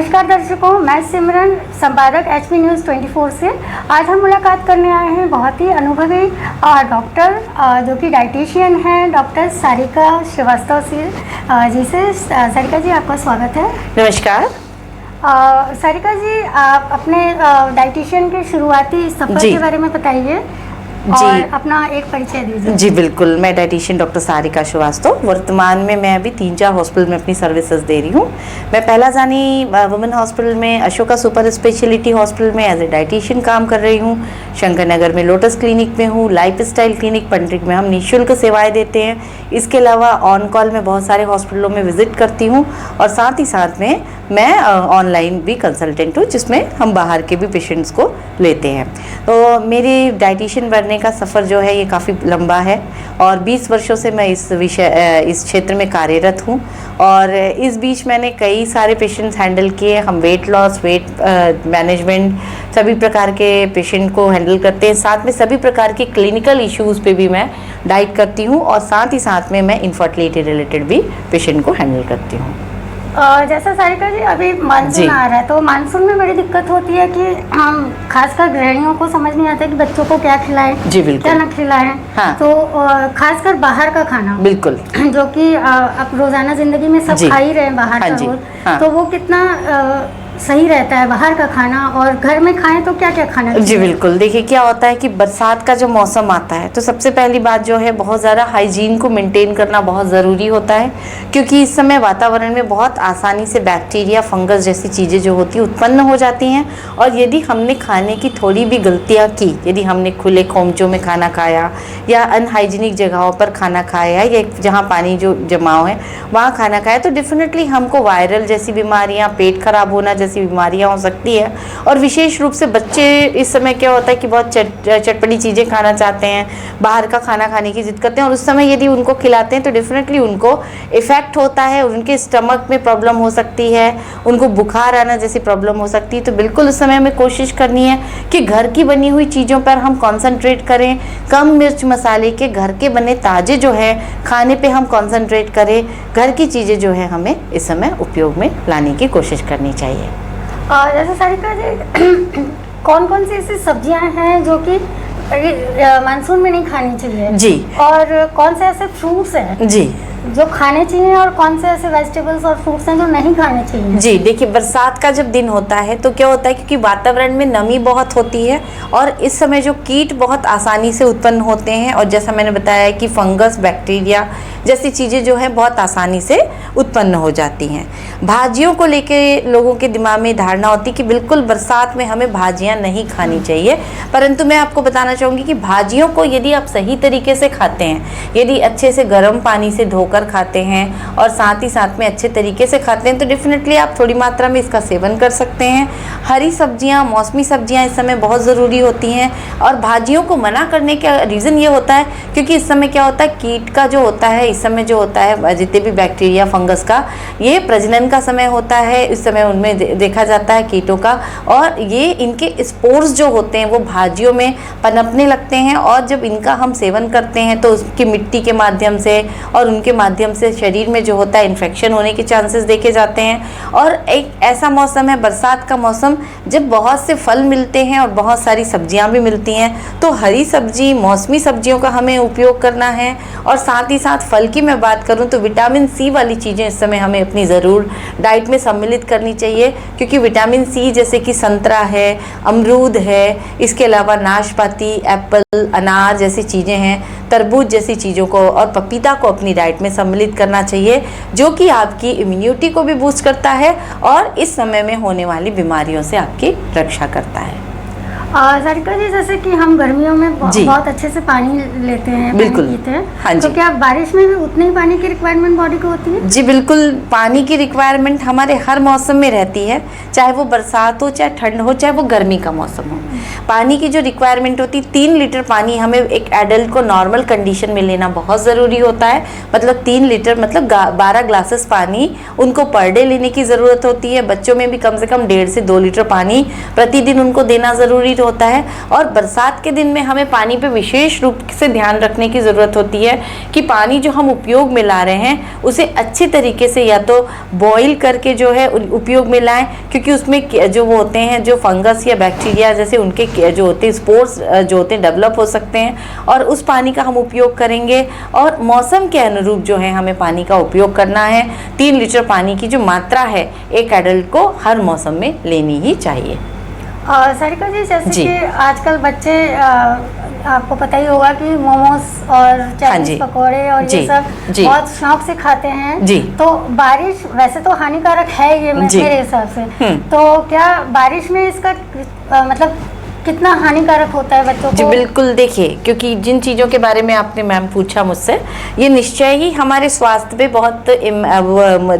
नमस्कार दर्शकों, मैं सिमरन, संपादक एचपी न्यूज़ 24 से। आज हम मुलाकात करने आए हैं बहुत ही अनुभवी डॉक्टर जो कि डाइटिशियन हैं, डॉक्टर सारिका श्रीवास्तव जी से। सारिका जी, आपका स्वागत है। नमस्कार। सारिका जी, आप अपने डाइटिशियन के शुरुआती सफर के बारे में बताइए और अपना एक परिचय दीजिए। जी बिल्कुल, मैं डाइटिशियन डॉक्टर सारिका श्रीवास्तव। वर्तमान में मैं अभी 3-4 हॉस्पिटल में अपनी सर्विसेज दे रही हूँ। मैं पहला जानी वुमेन हॉस्पिटल में, अशोका सुपर स्पेशलिटी हॉस्पिटल में एज ए डाइटिशियन काम कर रही हूँ। शंकर नगर में लोटस क्लिनिक में हूँ। लाइफ स्टाइल क्लिनिक पंड्रिक में हम निःशुल्क सेवाएं देते हैं। इसके अलावा ऑन कॉल में बहुत सारे हॉस्पिटलों में विजिट करती हूँ और साथ ही साथ में मैं ऑनलाइन भी कंसल्टेंट हूँ, जिसमें हम बाहर के भी पेशेंट्स को लेते हैं। तो मेरी डाइटिशियन बनने का सफ़र जो है ये काफ़ी लंबा है और 20 वर्षों से मैं इस क्षेत्र में कार्यरत हूँ। और इस बीच मैंने कई सारे पेशेंट्स हैंडल किए। हम वेट लॉस, वेट मैनेजमेंट, सभी प्रकार के पेशेंट को हैंडल करते हैं। साथ में सभी प्रकार के क्लिनिकल इश्यूज़ पे भी मैं डाइट करती हूँ और साथ ही साथ में मैं इनफर्टिलिटी रिलेटेड भी पेशेंट को हैंडल करती हूँ। जैसा सारिका जी, अभी मानसून आ रहा है तो मानसून में बड़ी दिक्कत होती है कि हम खासकर गृहिणियों को समझ नहीं आता कि बच्चों को क्या खिलाएं, जी बिल्कुल, क्या ना खिलाएं। हाँ। तो खासकर बाहर का खाना, बिल्कुल, जो कि अब रोजाना जिंदगी में सब खा ही रहे हैं बाहर का रोज। हाँ। तो वो कितना सही रहता है बाहर का खाना, और घर में खाएं तो क्या क्या खाना चाहिए? जी बिल्कुल, देखिए क्या होता है कि बरसात का जो मौसम आता है तो सबसे पहली बात जो है बहुत ज़्यादा हाइजीन को मेंटेन करना बहुत ज़रूरी होता है, क्योंकि इस समय वातावरण में बहुत आसानी से बैक्टीरिया, फंगस जैसी चीज़ें जो होती हैं उत्पन्न हो जाती हैं। और यदि हमने खाने की थोड़ी भी गलतियाँ की, यदि हमने खुले खोमचों में खाना खाया या अनहाइजीनिक जगहों पर खाना खाया या जहाँ पानी जो जमाव है वहाँ खाना खाया, तो डेफिनेटली हमको वायरल जैसी बीमारियाँ, पेट खराब होना जैसी बीमारियां हो सकती है। और विशेष रूप से बच्चे इस समय क्या होता है कि बहुत चटपटी चीज़ें खाना चाहते हैं, बाहर का खाना खाने की जिद करते हैं, और उस समय यदि उनको खिलाते हैं तो डेफिनेटली उनको इफ़ेक्ट होता है, उनके स्टमक में प्रॉब्लम हो सकती है, उनको बुखार आना जैसी प्रॉब्लम हो सकती है। तो बिल्कुल उस समय हमें कोशिश करनी है कि घर की बनी हुई चीज़ों पर हम कॉन्सेंट्रेट करें, कम मिर्च मसाले के घर के बने ताज़े जो है खाने पर हम कॉन्सेंट्रेट करें। घर की चीज़ें जो है हमें इस समय उपयोग में लाने की कोशिश करनी चाहिए। जैसे सारिका जी, कौन कौन सी ऐसी सब्जियां हैं जो कि मानसून में नहीं खानी चाहिए जी, और कौन से ऐसे फ्रूट्स हैं जी जो खाने चाहिए, और कौन से ऐसे वेजिटेबल्स और फ्रूट्स हैं जो नहीं खाने चाहिए? जी देखिए, बरसात का जब दिन होता है तो क्या होता है, क्योंकि वातावरण में नमी बहुत होती है और इस समय जो कीट बहुत आसानी से उत्पन्न होते हैं, और जैसा मैंने बताया कि फंगस, बैक्टीरिया जैसी चीज़ें जो हैं बहुत आसानी से उत्पन्न हो जाती हैं। भाजियों को लेके लोगों के दिमाग में धारणा होती है कि बिल्कुल बरसात में हमें भाजियाँ नहीं खानी चाहिए, परंतु मैं आपको बताना चाहूँगी कि भाजियों को यदि आप सही तरीके से खाते हैं, यदि अच्छे से गर्म पानी से धोकर खाते हैं और साथ ही साथ में अच्छे तरीके से खाते हैं, तो डेफिनेटली आप थोड़ी मात्रा में इसका सेवन कर सकते हैं। हरी सब्जियां, मौसमी सब्जियां इस समय बहुत ज़रूरी होती हैं। और भाजियों को मना करने का रीज़न ये होता है क्योंकि इस समय क्या होता है, कीट का जो होता है, इस समय जो होता है जितने भी बैक्टीरिया, फंगस का, ये प्रजनन का समय होता है। इस समय उनमें देखा जाता है कीटों का, और ये इनके स्पोर्स जो होते हैं वो भाजियों में पनपने लगते हैं, और जब इनका हम सेवन करते हैं तो उसकी मिट्टी के माध्यम से और उनके माध्यम से शरीर में जो होता है इन्फेक्शन होने के चांसेस देखे जाते हैं। और एक ऐसा मौसम है बरसात का मौसम जब बहुत से फल मिलते हैं और बहुत सारी सब्जियां भी मिलती हैं, तो हरी सब्जी, मौसमी सब्जियों का हमें उपयोग करना है। और साथ ही साथ फल की मैं बात करूं तो विटामिन सी वाली चीज़ें इस समय हमें अपनी ज़रूर डाइट में सम्मिलित करनी चाहिए, क्योंकि विटामिन सी जैसे कि संतरा है, अमरूद है, इसके अलावा नाशपाती, एप्पल, अनार जैसी चीज़ें हैं, तरबूज जैसी चीज़ों को और पपीता को अपनी डाइट में सम्मिलित करना चाहिए, जो कि आपकी इम्यूनिटी को भी बूस्ट करता है और इस समय में होने वाली बीमारियों से आपकी रक्षा करता है। सारिका जी, जैसे कि हम गर्मियों में बहुत अच्छे से पानी लेते हैं, बिल्कुल, पानी पीते हैं, हाँ जी। तो क्या बारिश में भी उतनी ही पानी की रिक्वायरमेंट बॉडी को होती है? जी बिल्कुल, पानी की रिक्वायरमेंट हमारे हर मौसम में रहती है, चाहे वो बरसात हो, चाहे ठंड हो, चाहे वो गर्मी का मौसम हो। पानी की जो रिक्वायरमेंट होती है, 3 लीटर पानी हमें एक एडल्ट को नॉर्मल कंडीशन में लेना बहुत ज़रूरी होता है। मतलब 3 लीटर मतलब 12 ग्लासेस पानी उनको पर डे लेने की ज़रूरत होती है। बच्चों में भी कम से कम 1.5 से 2 लीटर पानी प्रतिदिन उनको देना ज़रूरी फील होता है। और बरसात के दिन में हमें पानी पे विशेष रूप से ध्यान रखने की ज़रूरत होती है कि पानी जो हम उपयोग में ला रहे हैं उसे अच्छे तरीके से या तो बॉईल करके जो है उपयोग में लाएं, क्योंकि उसमें जो वो होते हैं जो फंगस या बैक्टीरिया जैसे उनके जो होते हैं स्पोर्स जो होते हैं डेवलप हो सकते हैं, और उस पानी का हम उपयोग करेंगे। और मौसम के अनुरूप जो है हमें पानी का उपयोग करना है। 3 लीटर पानी की जो मात्रा है एक एडल्ट को हर मौसम में लेनी ही चाहिए। सारिका जी, जैसे कि आजकल बच्चे आपको पता ही होगा कि मोमोज और चाइनीज पकौड़े और ये सब बहुत शौक से खाते हैं जी। तो बारिश वैसे तो हानिकारक है ये मेरे हिसाब से, तो क्या बारिश में इसका मतलब कितना हानिकारक होता है बच्चों को? जी बिल्कुल, देखिए क्योंकि जिन चीज़ों के बारे में आपने मैम पूछा मुझसे, ये निश्चय ही हमारे स्वास्थ्य पे बहुत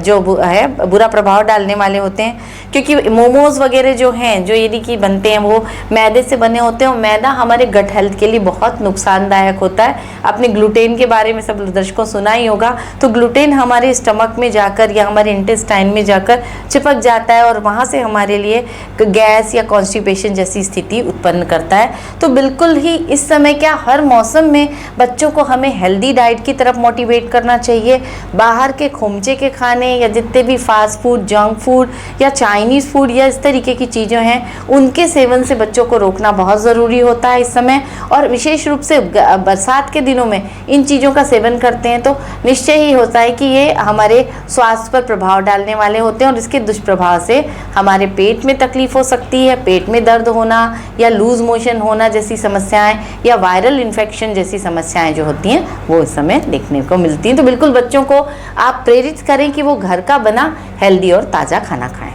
जो है बुरा प्रभाव डालने वाले होते हैं, क्योंकि मोमोज वगैरह जो हैं जो यदि कि बनते हैं वो मैदे से बने होते हैं, और मैदा हमारे गट हेल्थ के लिए बहुत नुकसानदायक होता है। आपने ग्लूटेन के बारे में सब दर्शकों सुना ही होगा, तो ग्लूटेन हमारे स्टमक में जाकर या हमारे इंटेस्टाइन में जाकर चिपक जाता है और वहाँ से हमारे लिए गैस या कॉन्स्टिपेशन जैसी स्थिति उत्पन्न करता है। तो बिल्कुल ही इस समय क्या हर मौसम में बच्चों को हमें हेल्दी डाइट की तरफ मोटिवेट करना चाहिए। बाहर के खोमचे के खाने या जितने भी फास्ट फूड, जंक फूड या चाइनीज़ फूड या इस तरीके की चीज़ें हैं उनके सेवन से बच्चों को रोकना बहुत ज़रूरी होता है इस समय। और विशेष रूप से बरसात के दिनों में इन चीज़ों का सेवन करते हैं तो निश्चय ही होता है कि ये हमारे स्वास्थ्य पर प्रभाव डालने वाले होते हैं, और इसके दुष्प्रभाव से हमारे पेट में तकलीफ हो सकती है, पेट में दर्द होना या लूज मोशन होना जैसी समस्याएं या वायरल इन्फेक्शन जैसी समस्याएं जो होती हैं वो इस समय देखने को मिलती हैं। तो बिल्कुल बच्चों को आप प्रेरित करें कि वो घर का बना हेल्दी और ताज़ा खाना खाएं।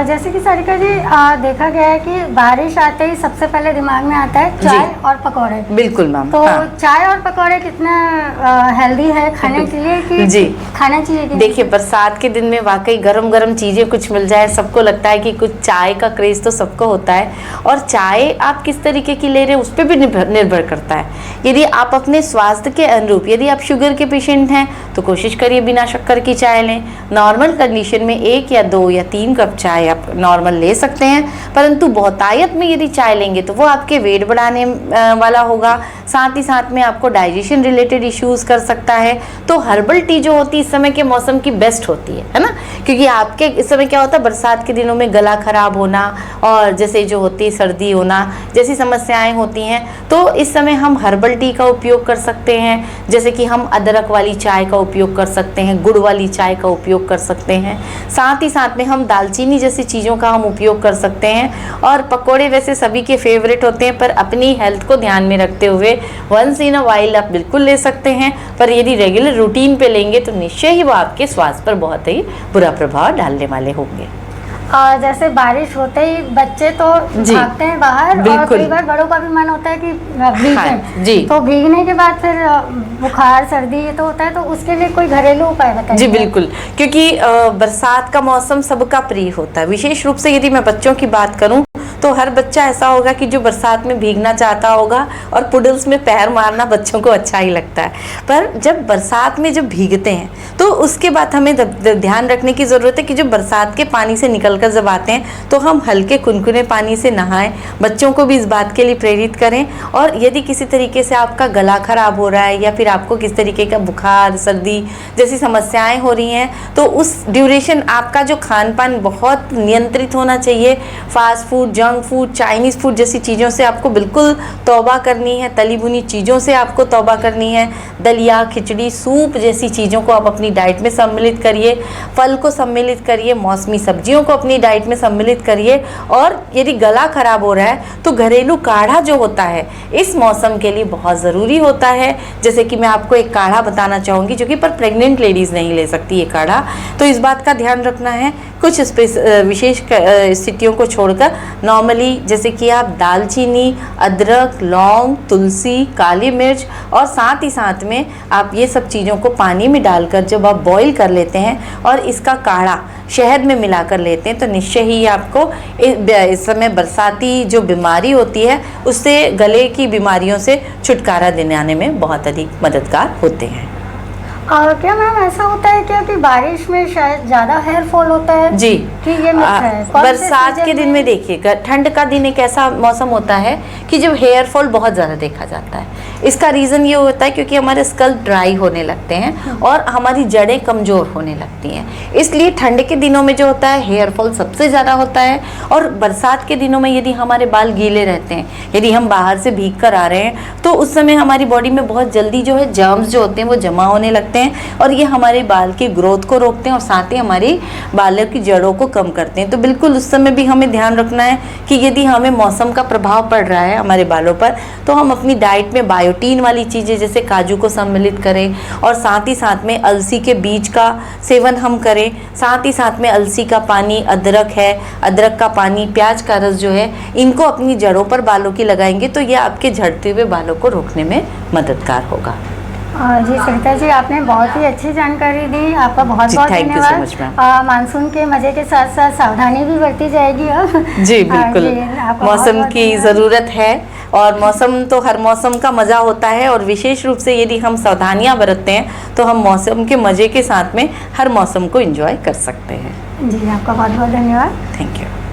जैसे कि सारिका जी देखा गया है कि बारिश आते ही सबसे पहले दिमाग में आता है चाय और पकौड़े। बिल्कुल मैम। तो चाय और पकौड़े कितना हेल्दी है खाने के लिए कि जी खाना चाहिए? देखिए बरसात के दिन में वाकई गरम गरम चीज़ें कुछ मिल जाए, सबको लगता है कि कुछ चाय का क्रेज़ तो सबको होता है, और चाय आप किस तरीके की ले रहे हैं उस पर भी निर्भर करता है। यदि आप अपने स्वास्थ्य के अनुरूप, यदि आप शुगर के पेशेंट हैं तो कोशिश करिए बिना शक्कर की चाय लें। नॉर्मल कंडीशन में 1 या 2 या 3 कप चाय आप नॉर्मल ले सकते हैं, परंतु बहुतायत में यदि चाय लेंगे तो वो आपके वेट बढ़ाने वाला होगा, साथ ही साथ में आपको डाइजेशन रिलेटेड इश्यूज कर सकता है। तो हर्बल टी जो होती है इस समय के मौसम की बेस्ट होती है ना, क्योंकि आपके इस समय क्या होता है बरसात के दिनों में गला खराब होना और जैसे जो होती है सर्दी होना जैसी समस्याएं होती हैं, तो इस समय हम हर्बल टी का उपयोग कर सकते हैं। जैसे कि हम अदरक वाली चाय का उपयोग कर सकते हैं, गुड़ वाली चाय का उपयोग कर सकते हैं, साथ ही साथ में हम दालचीनी जैसी चीज़ों का हम उपयोग कर सकते हैं। और पकोड़े वैसे सभी के फेवरेट होते हैं, पर अपनी हेल्थ को ध्यान में रखते हुए वंस इन अ वाइल आप बिल्कुल ले सकते हैं, पर यदि रेगुलर रूटीन पे लेंगे तो निश्चय ही वो आपके स्वास्थ्य पर बहुत ही बुरा प्रभाव डालने वाले होंगे। जैसे बारिश होते ही बच्चे तो भागते हैं बाहर, और कई बार बड़ों का भी मन होता है कि भीगें। जी। तो भीगने के बाद फिर बुखार सर्दी ये तो होता है, तो उसके लिए कोई घरेलू उपाय बताइए। जी बिल्कुल, क्योंकि बरसात का मौसम सबका प्रिय होता है। विशेष रूप से यदि मैं बच्चों की बात करूं तो हर बच्चा ऐसा होगा कि जो बरसात में भीगना चाहता होगा, और पुडल्स में पैर मारना बच्चों को अच्छा ही लगता है। पर जब बरसात में जब भीगते हैं तो उसके बाद हमें ध्यान रखने की ज़रूरत है कि जो बरसात के पानी से निकलकर जब आते हैं तो हम हल्के कुनकुने पानी से नहाएं। बच्चों को भी इस बात के लिए प्रेरित करें। और यदि किसी तरीके से आपका गला खराब हो रहा है या फिर आपको किस तरीके का बुखार सर्दी जैसी समस्याएं हो रही हैं, तो उस ड्यूरेशन आपका जो खान पान बहुत नियंत्रित होना चाहिए। Fast food, junk food, Chinese food जैसी चीज़ों से आपको बिल्कुल तौबा करनी है। तली भुनी चीज़ों से आपको तौबा करनी है। दलिया, खिचड़ी, सूप जैसी चीज़ों को आप अपनी डाइट में सम्मिलित करिए। फल को सम्मिलित करिए, मौसमी सब्जियों को अपनी डाइट में सम्मिलित करिए। और यदि गला खराब हो रहा है तो घरेलू काढ़ा जो होता है इस मौसम के लिए बहुत ज़रूरी होता है। जैसे कि मैं आपको एक काढ़ा बताना चाहूँगी जो कि पर प्रेग्नेंट लेडीज़ नहीं ले सकती ये काढ़ा, तो इस बात का ध्यान रखना है। कुछ विशेष स्थितियों को छोड़कर नॉर्मली जैसे कि आप दालचीनी, अदरक, लौंग, तुलसी, काली मिर्च और साथ ही साथ में आप ये सब चीज़ों को पानी में डालकर जब आप बॉईल कर लेते हैं और इसका काढ़ा शहद में मिलाकर लेते हैं तो निश्चय ही आपको इस समय बरसाती जो बीमारी होती है उससे, गले की बीमारियों से छुटकारा दिलाने में बहुत अधिक मददगार होते हैं। और क्या मैम ऐसा होता है क्या कि बारिश में शायद ज़्यादा हेयर फॉल होता है? जी कि ये मिथ है? कौन से बरसात के सीजन दिन में देखिएगा, ठंड का दिन एक ऐसा मौसम होता है कि जब हेयर फॉल बहुत ज़्यादा देखा जाता है। इसका रीज़न ये होता है क्योंकि हमारे स्कल ड्राई होने लगते हैं और हमारी जड़ें कमज़ोर होने लगती हैं, इसलिए ठंड के दिनों में जो होता है हेयर फॉल सबसे ज़्यादा होता है। और बरसात के दिनों में यदि हमारे बाल गीले रहते हैं, यदि हम बाहर से भीग कर आ रहे हैं, तो उस समय हमारी बॉडी में बहुत जल्दी जो है जर्म्स जो होते हैं वो जमा होने लगते हैं और ये हमारे बाल की ग्रोथ को रोकते हैं और साथ ही हमारी बालों की जड़ों को कम करते हैं। तो बिल्कुल उस समय भी हमें ध्यान रखना है कि यदि हमें मौसम का प्रभाव पड़ रहा है हमारे बालों पर, तो हम अपनी डाइट में बायोटीन वाली चीज़ें जैसे काजू को सम्मिलित करें और साथ ही साथ में अलसी के बीज का सेवन हम करें, साथ ही साथ में अलसी का पानी, अदरक है, अदरक का पानी, प्याज का रस जो है, इनको अपनी जड़ों पर बालों की लगाएंगे तो ये आपके झड़ते हुए बालों को रोकने में मददगार होगा। जी सरिता जी, आपने बहुत ही अच्छी जानकारी दी, आपका बहुत बहुत thank you so much, धन्यवाद। मानसून के मजे के साथ साथ सावधानी भी बरती जाएगी अब। जी बिल्कुल, आपका मौसम बहुत-बहुत की धन्यवाद। ज़रूरत है और मौसम तो हर मौसम का मज़ा होता है और विशेष रूप से यदि हम सावधानियां बरतते हैं तो हम मौसम के मज़े के साथ में हर मौसम को एंजॉय कर सकते हैं। जी आपका बहुत बहुत धन्यवाद। Thank you.